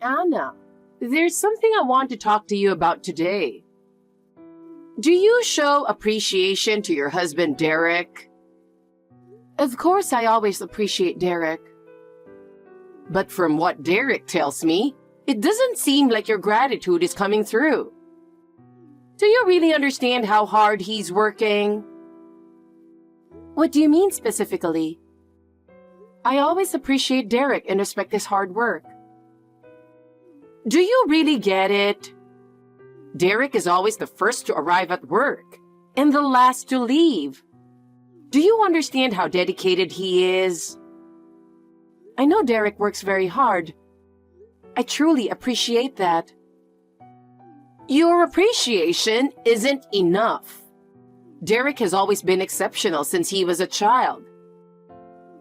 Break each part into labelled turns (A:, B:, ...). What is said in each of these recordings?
A: Anna, there's something I want to talk to you about today. Do you show appreciation to your husband, Derek? Of course, I always appreciate Derek. But from what Derek tells me, it doesn't seem like your gratitude is coming through. Do you really understand how hard he's working? What do you mean specifically? I always appreciate Derek and respect his hard work. Do you really get it? Derek is always the first to arrive at work and the last to leave. Do you understand how dedicated he is? I know Derek works very hard. I truly appreciate that. Your appreciation isn't enough. Derek has always been exceptional since he was a child.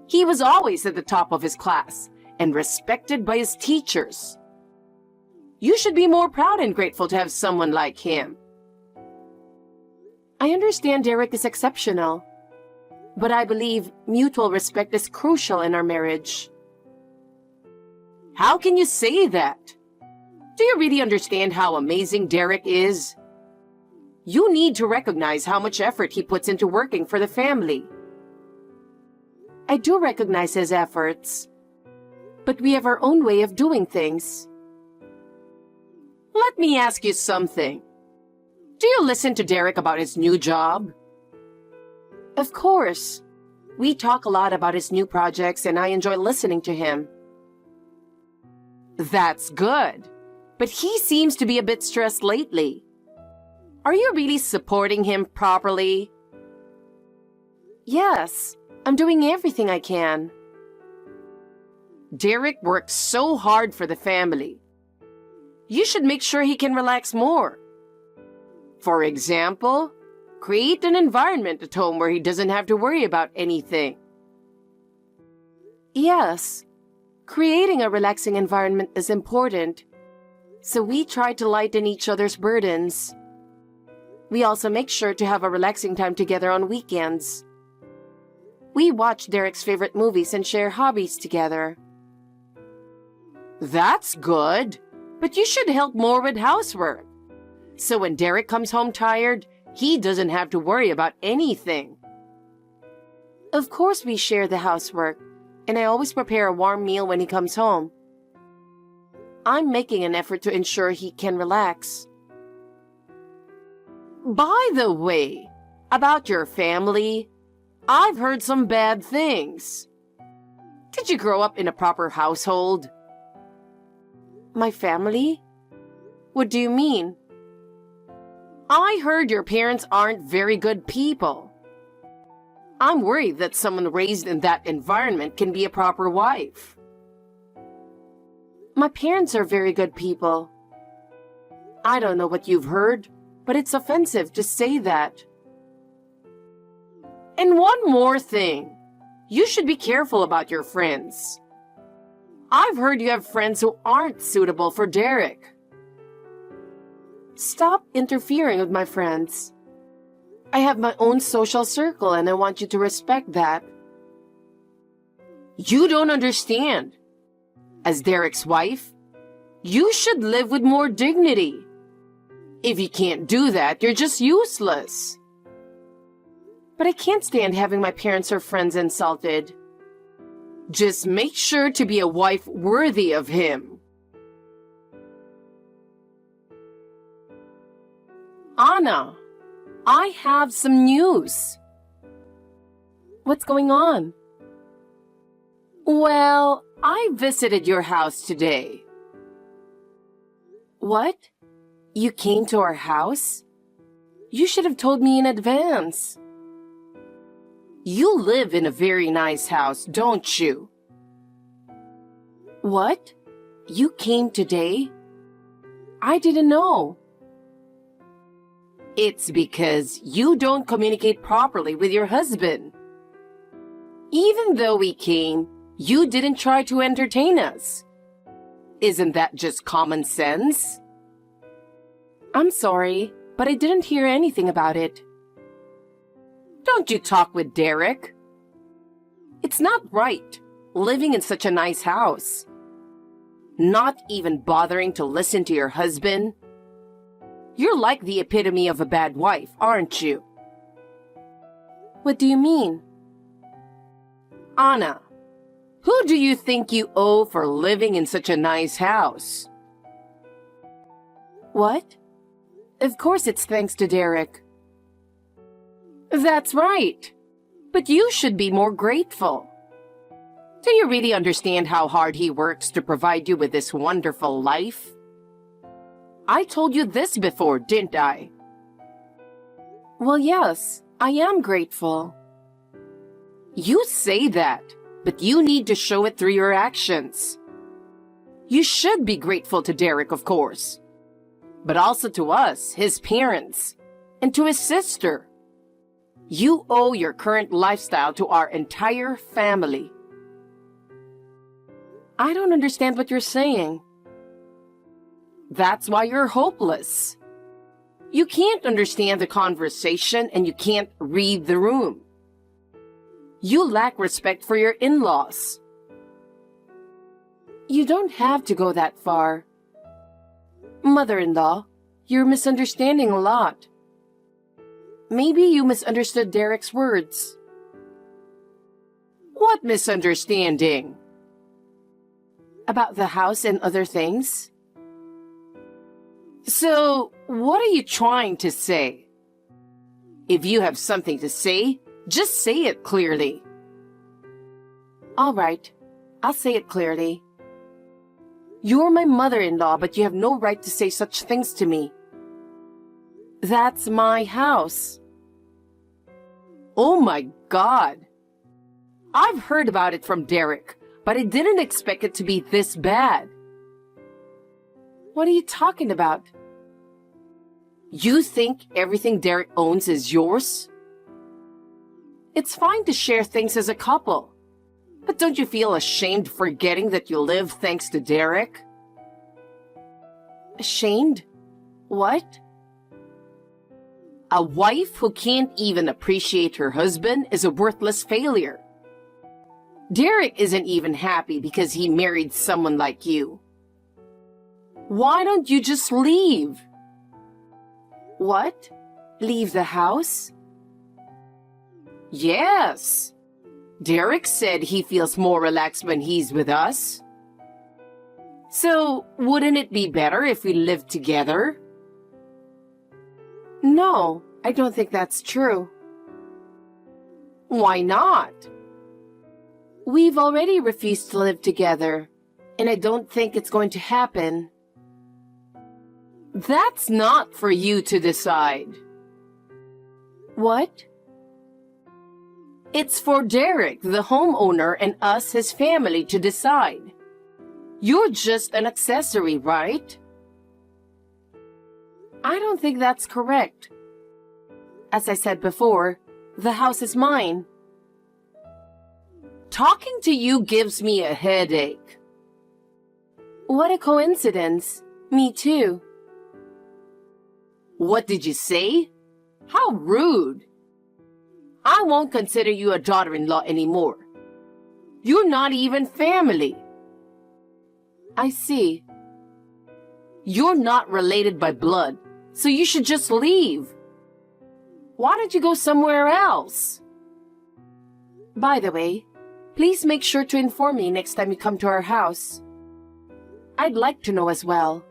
A: He was always at the top of his class and respected by his teachers. You should be more proud and grateful to have someone like him. I understand Derek is exceptional, but I believe mutual respect is crucial in our marriage. How can you say that? Do you really understand how amazing Derek is? You need to recognize how much effort he puts into working for the family. I do recognize his efforts, but we have our own way of doing things. Let me ask you something. Do you listen to Derek about his new job? Of course. We talk a lot about his new projects and I enjoy listening to him. That's good. But he seems to be a bit stressed lately. Are you really supporting him properly? Yes, I'm doing everything I can. Derek works so hard for the family. You should make sure he can relax more. For example, create an environment at home where he doesn't have to worry about anything. Yes, creating a relaxing environment is important, so we try to lighten each other's burdens. We also make sure to have a relaxing time together on weekends. We watch Derek's favorite movies and share hobbies together. That's good, but you should help more with housework. So when Derek comes home tired, he doesn't have to worry about anything. Of course we share the housework, and I always prepare a warm meal when he comes home. I'm making an effort to ensure he can relax. By the way, about your family, I've heard some bad things. Did you grow up in a proper household? My family? What do you mean? I heard your parents aren't very good people. I'm worried that someone raised in that environment can be a proper wife. My parents are very good people. I don't know what you've heard, but it's offensive to say that. And one more thing. You should be careful about your friends. I've heard you have friends who aren't suitable for Derek. Stop interfering with my friends. I have my own social circle and I want you to respect that. You don't understand. As Derek's wife, you should live with more dignity. If you can't do that, you're just useless. But I can't stand having my parents or friends insulted. Just make sure to be a wife worthy of him. Anna, I have some news. What's going on? Well, I visited your house today. What? You came to our house? You should have told me in advance. You live in a very nice house, don't you? What? You came today? I didn't know. It's because you don't communicate properly with your husband. Even though we came, you didn't try to entertain us. Isn't that just common sense? I'm sorry, but I didn't hear anything about it. Don't you talk with Derek? It's not right, living in such a nice house. Not even bothering to listen to your husband? You're like the epitome of a bad wife, aren't you? What do you mean? Anna, who do you think you owe for living in such a nice house? What? Of course it's thanks to Derek. That's right. But you should be more grateful. Do you really understand how hard he works to provide you with this wonderful life? I told you this before, didn't I? Well, yes, I am grateful. You say that, but you need to show it through your actions. You should be grateful to Derek, of course, but also to us, his parents, and to his sister. You owe your current lifestyle to our entire family. I don't understand what you're saying. That's why you're hopeless. You can't understand the conversation and you can't read the room. You lack respect for your in-laws. You don't have to go that far. Mother-in-law, you're misunderstanding a lot. Maybe you misunderstood Derek's words. What misunderstanding? About the house and other things? So, what are you trying to say? If you have something to say, just say it clearly. All right, I'll say it clearly. You're my mother-in-law, but you have no right to say such things to me. That's my house. Oh my God. I've heard about it from Derek, but I didn't expect it to be this bad. What are you talking about? You think everything Derek owns is yours? It's fine to share things as a couple, but don't you feel ashamed forgetting that you live thanks to Derek? Ashamed? What? A wife who can't even appreciate her husband is a worthless failure. Derek isn't even happy because he married someone like you. Why don't you just leave? What? Leave the house? Yes. Derek said he feels more relaxed when he's with us. So, wouldn't it be better if we lived together? No, I don't think that's true. Why not? We've already refused to live together, and I don't think it's going to happen. That's not for you to decide. What? It's for Derek, the homeowner, and us, his family, to decide. You're just an accessory, right? I don't think that's correct. As I said before, the house is mine. Talking to you gives me a headache. What a coincidence. Me too. What did you say? How rude. I won't consider you a daughter-in-law anymore. You're not even family. I see. You're not related by blood, so you should just leave. Why don't you go somewhere else? By the way, please make sure to inform me next time you come to our house. I'd like to know as well.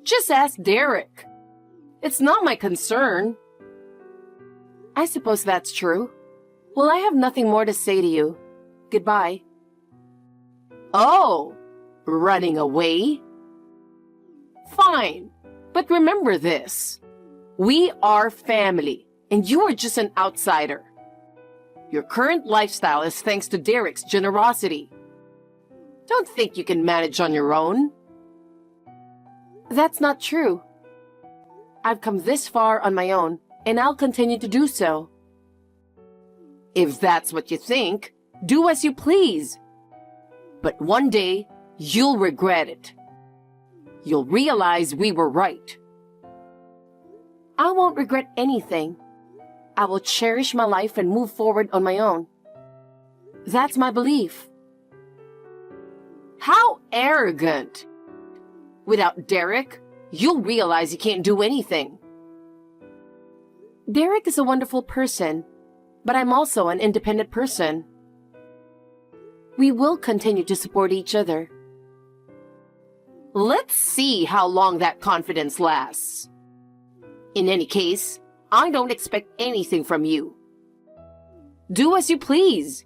A: Just ask Derek. It's not my concern. I suppose that's true. Well, I have nothing more to say to you. Goodbye. Oh, running away? Fine, but remember this. We are family, and you are just an outsider. Your current lifestyle is thanks to Derek's generosity. Don't think you can manage on your own. That's not true. I've come this far on my own, and I'll continue to do so. If that's what you think, do as you please. But one day, you'll regret it. You'll realize we were right. I won't regret anything. I will cherish my life and move forward on my own. That's my belief. How arrogant! Without Derek, you'll realize you can't do anything. Derek is a wonderful person, but I'm also an independent person. We will continue to support each other. Let's see how long that confidence lasts. In any case, I don't expect anything from you. Do as you please.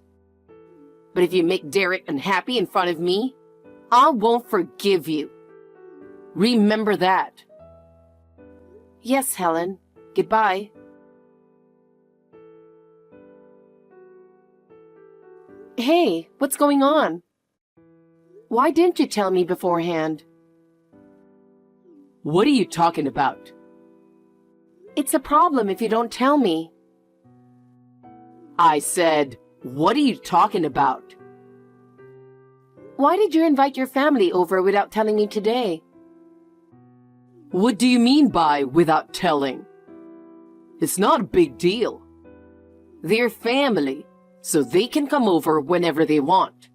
A: But if you make Derek unhappy in front of me, I won't forgive you. Remember that. Yes, Helen. Goodbye. Hey, what's going on? Why didn't you tell me beforehand? What are you talking about? It's a problem if you don't tell me. I said, what are you talking about? Why did you invite your family over without telling me today? What do you mean by without telling? It's not a big deal. They're family, so they can come over whenever they want.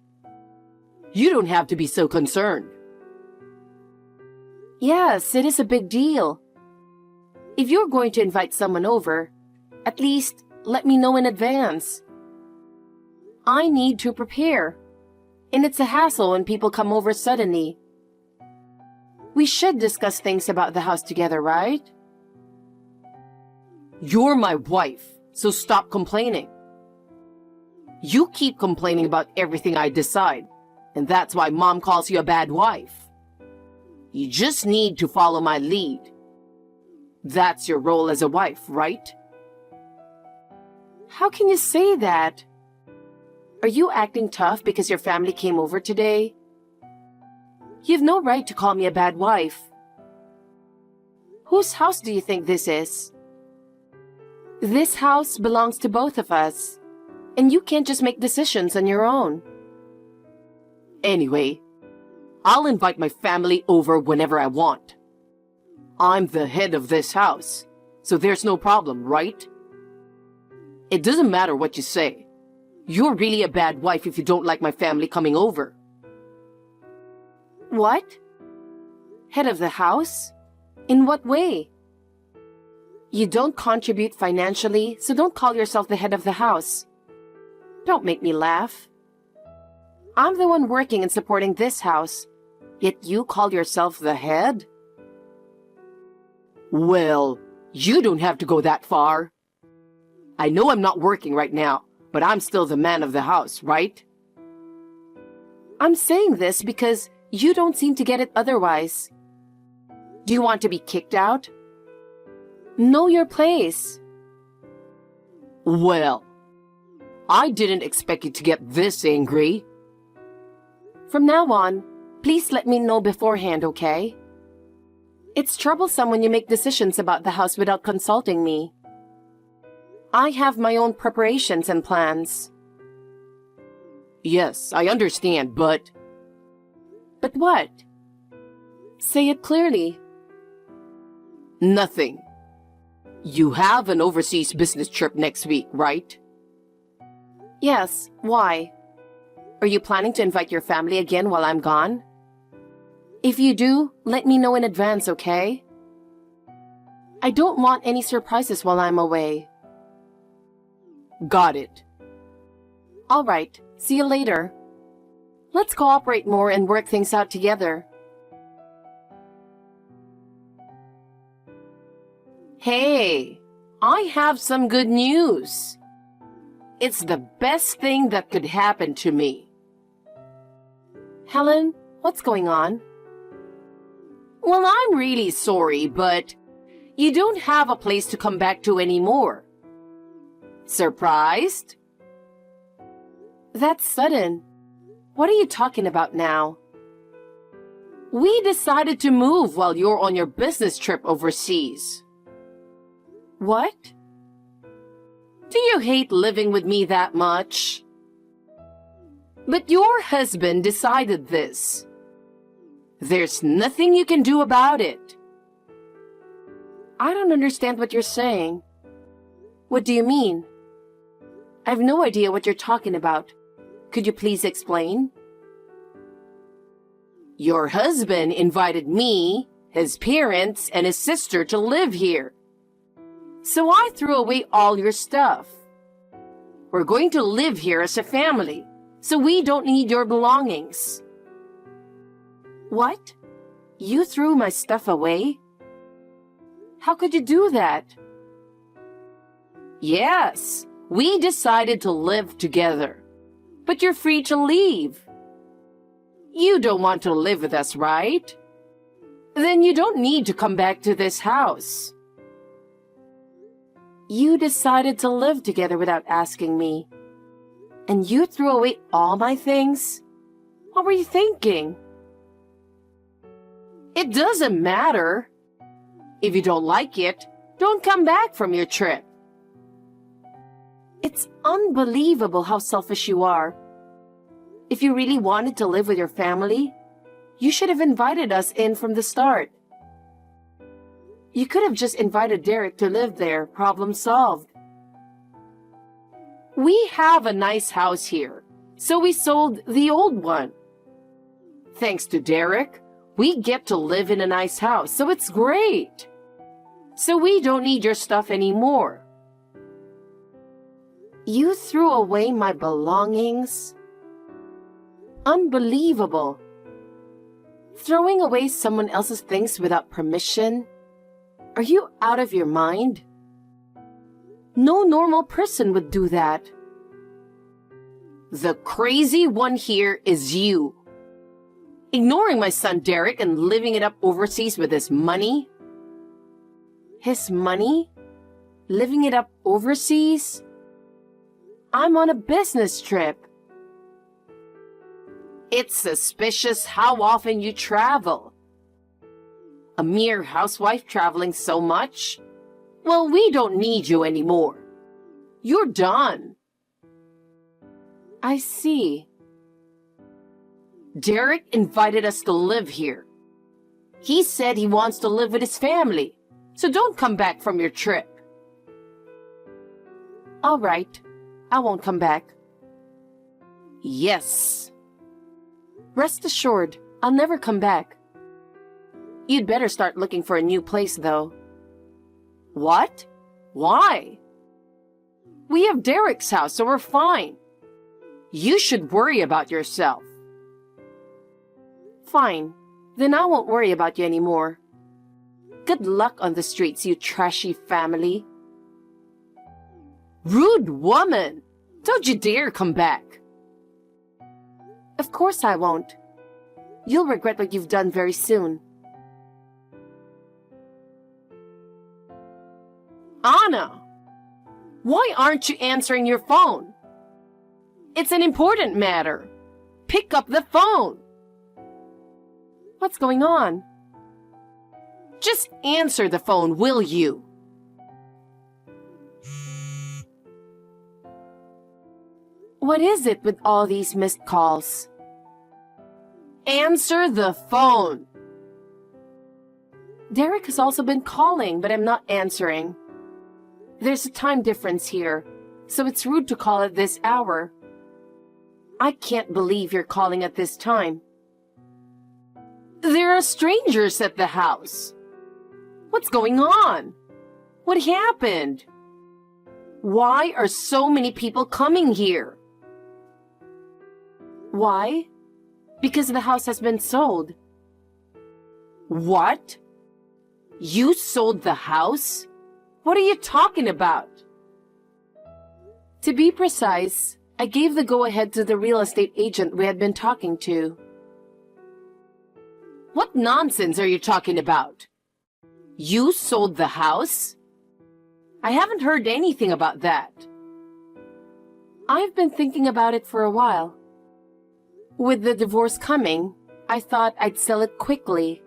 A: You don't have to be so concerned. Yes, it is a big deal. If you're going to invite someone over, at least let me know in advance. I need to prepare, and it's a hassle when people come over suddenly. We should discuss things about the house together, right? You're my wife, so stop complaining. You keep complaining about everything I decide, and that's why Mom calls you a bad wife. You just need to follow my lead. That's your role as a wife, right? How can you say that? Are you acting tough because your family came over today? You've no right to call me a bad wife. Whose house do you think this is? This house belongs to both of us, and you can't just make decisions on your own. Anyway, I'll invite my family over whenever I want. I'm the head of this house, so there's no problem, right? It doesn't matter what you say. You're really a bad wife if you don't like my family coming over. What? Head of the house? In what way? You don't contribute financially, so don't call yourself the head of the house. Don't make me laugh. I'm the one working and supporting this house, yet you call yourself the head? Well, you don't have to go that far. I know I'm not working right now, but I'm still the man of the house, right? I'm saying this because you don't seem to get it otherwise. Do you want to be kicked out? Know your place. Well, I didn't expect you to get this angry. From now on, please let me know beforehand, okay? It's troublesome when you make decisions about the house without consulting me. I have my own preparations and plans. Yes, I understand, but... But what? Say it clearly. Nothing. You have an overseas business trip next week, right? Yes, why? Are you planning to invite your family again while I'm gone? If you do, let me know in advance, okay? I don't want any surprises while I'm away. Got it. All right, see you later. Let's cooperate more and work things out together. Hey, I have some good news. It's the best thing that could happen to me. Helen, what's going on? Well, I'm really sorry, but you don't have a place to come back to anymore. Surprised? That's sudden. What are you talking about now? We decided to move while you're on your business trip overseas. What? Do you hate living with me that much? But your husband decided this. There's nothing you can do about it. I don't understand what you're saying. What do you mean? I have no idea what you're talking about. Could you please explain? Your husband invited me, his parents, and his sister to live here. So I threw away all your stuff. We're going to live here as a family, so we don't need your belongings. What? You threw my stuff away? How could you do that? Yes, we decided to live together. But you're free to leave. You don't want to live with us, right? Then you don't need to come back to this house. You decided to live together without asking me. And you threw away all my things? What were you thinking? It doesn't matter. If you don't like it, don't come back from your trip. It's unbelievable how selfish you are. If you really wanted to live with your family, you should have invited us in from the start. You could have just invited Derek to live there, problem solved. We have a nice house here, so we sold the old one. Thanks to Derek, we get to live in a nice house, so it's great. So we don't need your stuff anymore. You threw away my belongings? Unbelievable. Throwing away someone else's things without permission? Are you out of your mind? No normal person would do that. The crazy one here is you. Ignoring my son Derek and living it up overseas with his money? His money? Living it up overseas? I'm on a business trip. It's suspicious how often you travel. A mere housewife traveling so much? Well, we don't need you anymore. You're done. I see. Derek invited us to live here. He said he wants to live with his family, so don't come back from your trip. All right, I won't come back. Yes. Rest assured, I'll never come back. You'd better start looking for a new place, though. What? Why? We have Derek's house, so we're fine. You should worry about yourself. Fine. Then I won't worry about you anymore. Good luck on the streets, you trashy family. Rude woman! Don't you dare come back. Of course I won't. You'll regret what you've done very soon. Anna! Why aren't you answering your phone? It's an important matter. Pick up the phone. What's going on? Just answer the phone, will you? What is it with all these missed calls? Answer the phone. Derek has also been calling, but I'm not answering. There's a time difference here, so it's rude to call at this hour. I can't believe you're calling at this time. There are strangers at the house. What's going on? What happened? Why are so many people coming here? Why? Because the house has been sold. What? You sold the house? What are you talking about? To be precise, I gave the go-ahead to the real estate agent we had been talking to. What nonsense are you talking about? You sold the house? I haven't heard anything about that. I've been thinking about it for a while. With the divorce coming, I thought I'd sell it quickly.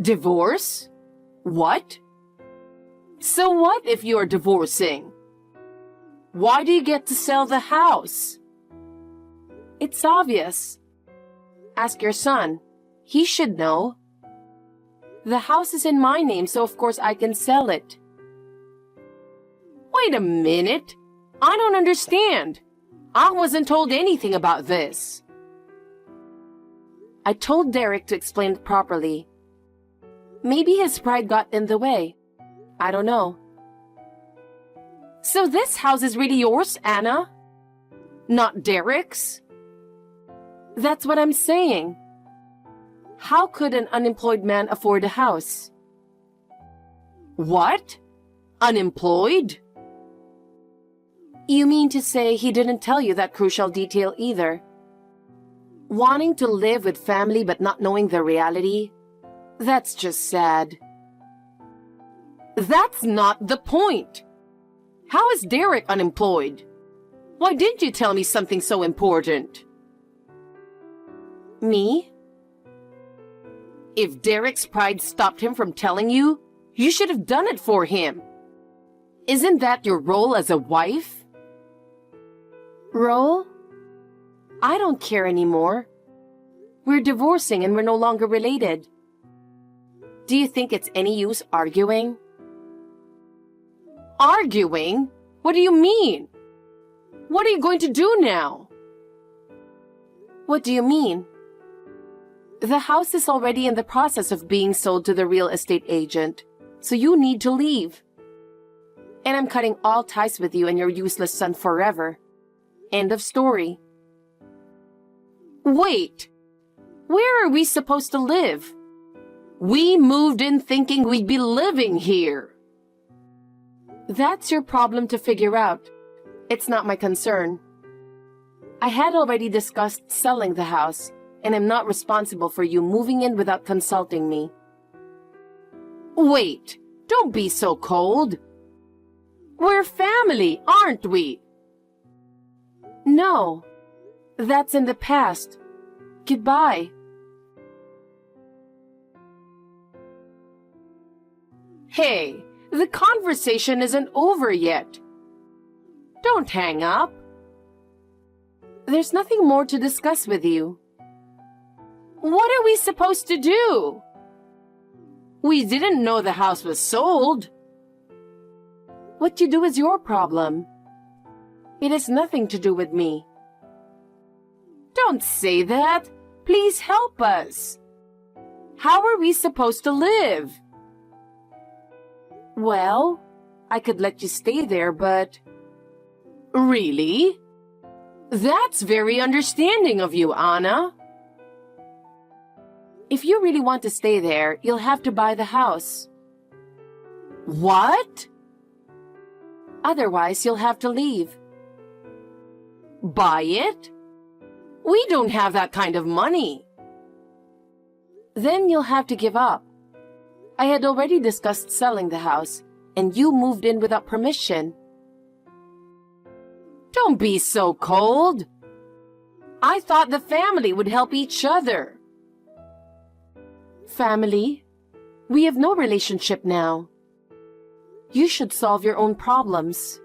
A: Divorce? What? So what if you're divorcing? Why do you get to sell the house? It's obvious. Ask your son. He should know. The house is in my name, so of course I can sell it. Wait a minute. I don't understand. I wasn't told anything about this. I told Derek to explain it properly. Maybe his pride got in the way. I don't know. So this house is really yours, Anna? Not Derek's? That's what I'm saying. How could an unemployed man afford a house? What? Unemployed? You mean to say he didn't tell you that crucial detail either? Wanting to live with family but not knowing the reality? That's just sad. That's not the point. How is Derek unemployed? Why didn't you tell me something so important? Me? If Derek's pride stopped him from telling you, you should have done it for him. Isn't that your role as a wife? Role? I don't care anymore. We're divorcing and we're no longer related. Do you think it's any use arguing? Arguing? What do you mean? What are you going to do now? What do you mean? The house is already in the process of being sold to the real estate agent, so you need to leave. And I'm cutting all ties with you and your useless son forever. End of story. Wait, where are we supposed to live? We moved in thinking we'd be living here. That's your problem to figure out. It's not my concern. I had already discussed selling the house, and I'm not responsible for you moving in without consulting me. Wait, don't be so cold. We're family, aren't we? No, that's in the past. Goodbye. Hey, the conversation isn't over yet. Don't hang up. There's nothing more to discuss with you. What are we supposed to do? We didn't know the house was sold. What you do is your problem. It has nothing to do with me. Don't say that. Please help us. How are we supposed to live? Well, I could let you stay there, but... Really? That's very understanding of you, Anna. If you really want to stay there, you'll have to buy the house. What? Otherwise, you'll have to leave. Buy it? We don't have that kind of money. Then you'll have to give up. I had already discussed selling the house, and you moved in without permission. Don't be so cold. I thought the family would help each other. Family? We have no relationship now. You should solve your own problems.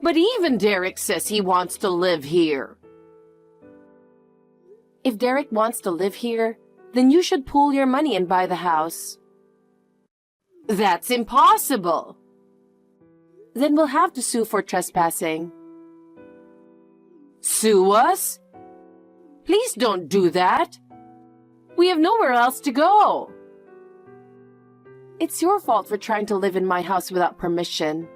A: But even Derek says he wants to live here. If Derek wants to live here, then you should pool your money and buy the house. That's impossible. Then we'll have to sue for trespassing. Sue us? Please don't do that. We have nowhere else to go. It's your fault for trying to live in my house without permission.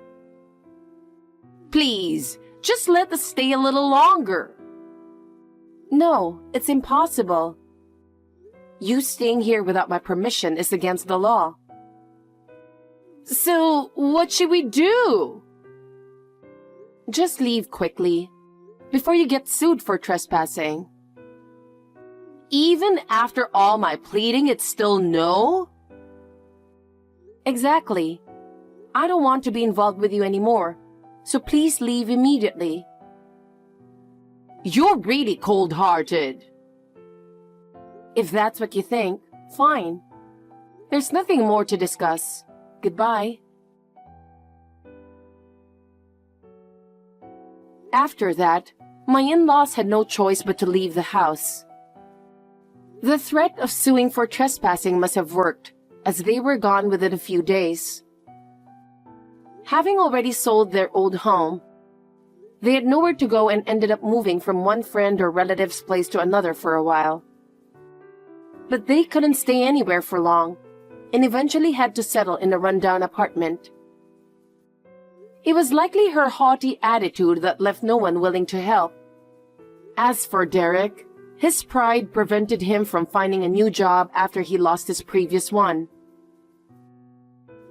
A: Please, just let us stay a little longer. No, it's impossible. You staying here without my permission is against the law. So, what should we do? Just leave quickly, before you get sued for trespassing. Even after all my pleading, it's still no? Exactly. I don't want to be involved with you anymore, so please leave immediately. You're really cold-hearted. If that's what you think, fine. There's nothing more to discuss. Goodbye. After that, my in-laws had no choice but to leave the house. The threat of suing for trespassing must have worked, as they were gone within a few days. Having already sold their old home, they had nowhere to go and ended up moving from one friend or relative's place to another for a while. But they couldn't stay anywhere for long and eventually had to settle in a rundown apartment. It was likely her haughty attitude that left no one willing to help. As for Derek, his pride prevented him from finding a new job after he lost his previous one.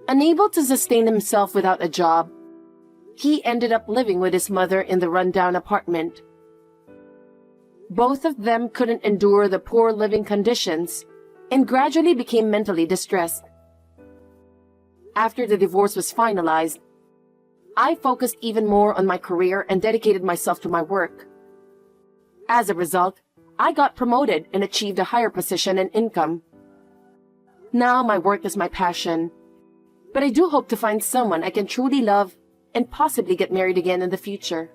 A: Unable to sustain himself without a job, he ended up living with his mother in the rundown apartment. Both of them couldn't endure the poor living conditions and gradually became mentally distressed. After the divorce was finalized, I focused even more on my career and dedicated myself to my work. As a result, I got promoted and achieved a higher position and income. Now my work is my passion, but I do hope to find someone I can truly love and possibly get married again in the future.